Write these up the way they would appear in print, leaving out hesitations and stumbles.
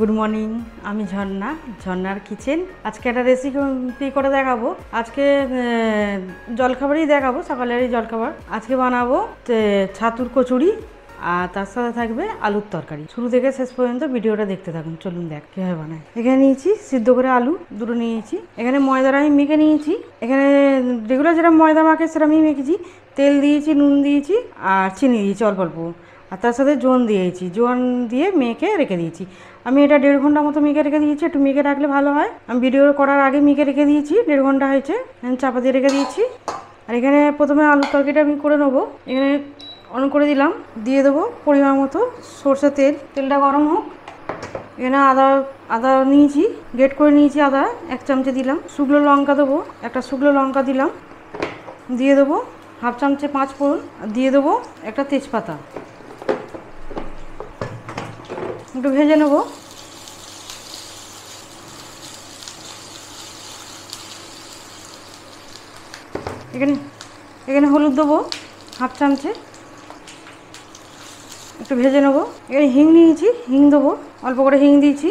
Good morning, আমি ঝর্ণা, ঝর্ণার kitchen. আজকে একটা রেসিপি করে দেখাবো। আজকে জলখাবারই দেখাবো, সকালেরই জলখাবার। আজকে বানাবো ছাতুর কচুরি, আর তার সাথে থাকবে আলুর তরকারি। শুরু থেকে শেষ পর্যন্ত ভিডিওটা দেখতে থাকুন। চলুন দেখ কীভাবে বানায়। এখানে নিয়েছি সিদ্ধ করে আলু দুটো নিয়েছি। এখানে ময়দাটা আমি মেখে নিয়েছি। এখানে রেগুলার যেটা ময়দা মাখে সেটা আমি মেখেছি। তেল দিয়েছি, নুন দিয়েছি, আর চিনি দিয়েছি অল্প অল্প, আর তার সাথে জোয়ান দিয়েছি। জোয়ান দিয়ে মেখে রেখে দিয়েছি। আমি এটা 1.5 ঘন্টা মতো মেখে রেখে দিয়েছি। একটু মেখে রাখলে ভালো হয়। আমি ভিডিও করার আগে মেখে রেখে দিয়েছি। 1.5 ঘন্টা হয়েছে। আমি চাপা দিয়ে রেখে দিয়েছি। আর এখানে প্রথমে আলুর তরকারিটা আমি করে নেবো। এখানে অন করে দিলাম, দিয়ে দেবো পরিমাণ মতো সরষের তেল। তেলটা গরম হোক। এখানে আদা নিয়েছি, গ্রেট করে নিয়েছি আদা 1 চামচে দিলাম। শুকনো লঙ্কা দেবো, একটা শুকনো লঙ্কা দিলাম। দিয়ে দেবো 1/2 চামচে 5 ফোড়ন, আর দিয়ে দেবো একটা তেজপাতা। একটু ভেজে নেব। এখানে হলুদ দেবো 1/2 চামচে, একটু ভেজে নেবো। এখানে হিং নিয়েছি, হিং দেবো, অল্প করে হিং দিয়েছি।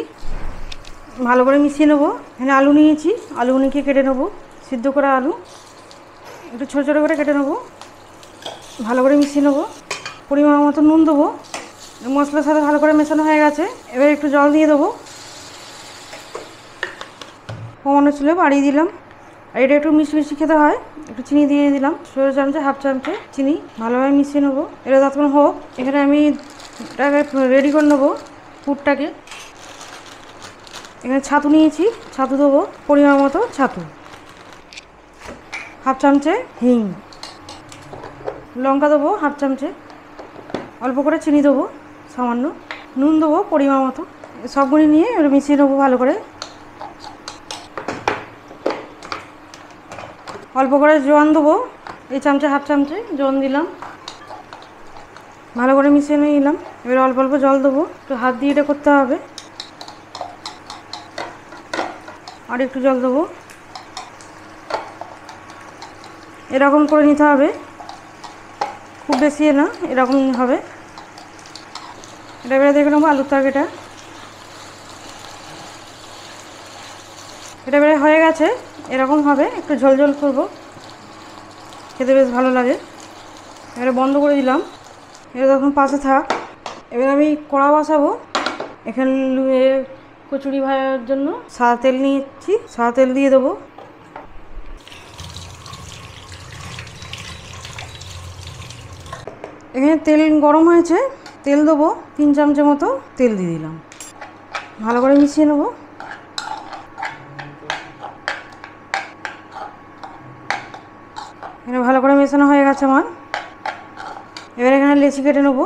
ভালো করে মিশিয়ে নেবো। এখানে আলু নিয়েছি, আলুগুলিকে কেটে নেবো। সিদ্ধ করা আলু একটু ছোটো ছোটো করে কেটে নেবো। ভালো করে মিশিয়ে নেবো। পরিমাণ মতো নুন দেবো। মশলার সাথে ভালো করে মেশানো হয়ে গেছে। এবার একটু জল দিয়ে দেবো। কমানো ছিল, বাড়িয়ে দিলাম। আর এটা একটু মিষ্টি মিষ্টি খেতে হয়, একটু চিনি দিয়ে দিলাম। 1/2 চামচে 1/2 চামচে চিনি। ভালোভাবে মিশিয়ে নেবো। এটা ততক্ষণ হোক। এখানে আমি এটাকে রেডি করে নেবো পুরটাকে। এখানে ছাতু নিয়েছি, ছাতু দেবো পরিমাণ মতো ছাতু। 1/2 চামচে হিং, লঙ্কা দেবো 1/2 চামচে, অল্প করে চিনি দেবো সামান্য, নুন দেবো পরিমাণ মতো। সবগুলি নিয়ে এবার মিশিয়ে নেবো ভালো করে। অল্প করে জোয়ান দেবো, এই চামচে 1/2 চামচে জোয়ান দিলাম। ভালো করে মিশিয়ে নিলাম। এবার অল্প অল্প জল দেবো। একটু হাত দিয়ে এটা করতে হবে। আর একটু জল দেবো। এরকম করে নিতে হবে, খুব বেশি না, এরকম হবে। এটা এবারে দেখে নেবো আলুর তরকারিটা। এটা এবারে হয়ে গেছে, এরকম হবে। একটু ঝোল ঝোল করবো, খেতে বেশ ভালো লাগে। এবারে বন্ধ করে দিলাম। এবার তখন পাশে থাক। এবার আমি কড়া বসাবো। এখানে কচুরি ভাজার জন্য সাদা তেল নিয়েছি, সাদা তেল দিয়ে দেবো। এখানে তেল গরম হয়েছে, তেল দেবো 3 চামচে মতো তেল দিয়ে দিলাম। ভালো করে মিশিয়ে নেবো। এখানে ভালো করে মেশানো হয়ে গেছে আমার। এবার এখানে লেচি কেটে নেবো।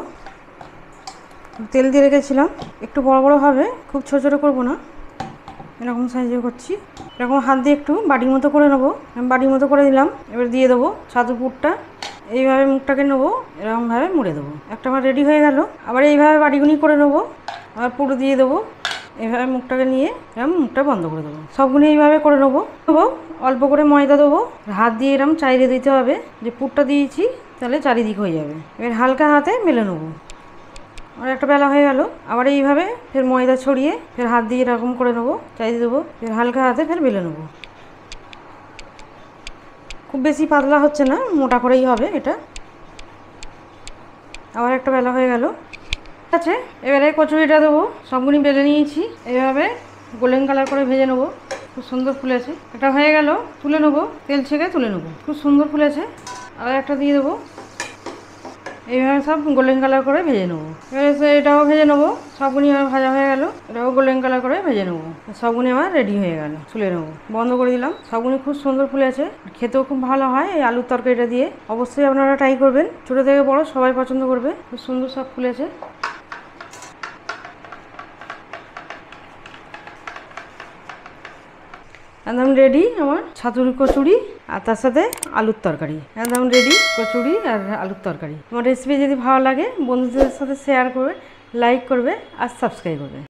তেল দিয়ে রেখেছিলাম, একটু বড় বড় হবে, খুব ছোটো ছোটো করবো না, এরকম সাইজে করছি। এরকম হাত দিয়ে একটু বাটির মতো করে নেবো। আমি বাটির মতো করে দিলাম। এবার দিয়ে দেবো ছাতু পুরটা। এইভাবে মুখটাকে নেবো, এরকমভাবে মুড়ে দেবো। একটা আমার রেডি হয়ে গেল। আবার এইভাবে বাটিগুনি করে নেবো, আবার পুরো দিয়ে দেবো। এইভাবে মুখটাকে নিয়ে এরকম মুখটা বন্ধ করে দেবো। সবগুলো এইভাবে করে নেবো। অল্প করে ময়দা দেবো, হাত দিয়ে এরকম চাইরে দিতে হবে যে পুরটা দিয়েছি, তাহলে চারিদিক হয়ে যাবে। এবার হালকা হাতে মেলে নেবো। আর একটা বেলা হয়ে গেল। আবার এইভাবে ফের ময়দা ছড়িয়ে ফের হাত দিয়ে এরকম করে নেবো, চাইতে দেবো। ফের হালকা হাতে ফের বেলে নেবো। খুব বেশি পাতলা হচ্ছে না, মোটা করেই হবে এটা। আবার একটা বেলা হয়ে গেল। ঠিক আছে, এবারে কচুরিটা দেবো। সবগুলি বেলে নিয়েছি। এইভাবে গোল্ডেন কালার করে ভেজে নেবো। খুব সুন্দর ফুলেছে। এটা হয়ে গেল, তুলে নেবো। তেল ছেঁকে তুলে নেবো। খুব সুন্দর ফুলেছে। আবার একটা দিয়ে দেবো। এইভাবে সব গোল্ডেন কালার করে ভেজে নেবো। এবারে এটাও ভেজে নেবো। সবগুলি আমার ভাজা হয়ে গেল। এটাও গোল্ডেন কালার করে ভেজে নেবো। সবগুলি আমার রেডি হয়ে গেল। তুলে নেবো, বন্ধ করে দিলাম। সবগুলি খুব সুন্দর ফুলেছে, খেতেও খুব ভালো হয় এই আলুর তরকারিটা দিয়ে। অবশ্যই আপনারা ট্রাই করবেন। ছোটো থেকে বড় সবাই পছন্দ করবে। খুব সুন্দর সব ফুলেছে। একদম রেডি আমার ছাতুর কচুরি, আর তার সাথে আলুর তরকারি। একদম রেডি কচুরি আর আলুর তরকারি। আমার রেসিপি যদি ভালো লাগে বন্ধুদের সাথে শেয়ার করবে, লাইক করবে আর সাবস্ক্রাইব করবে।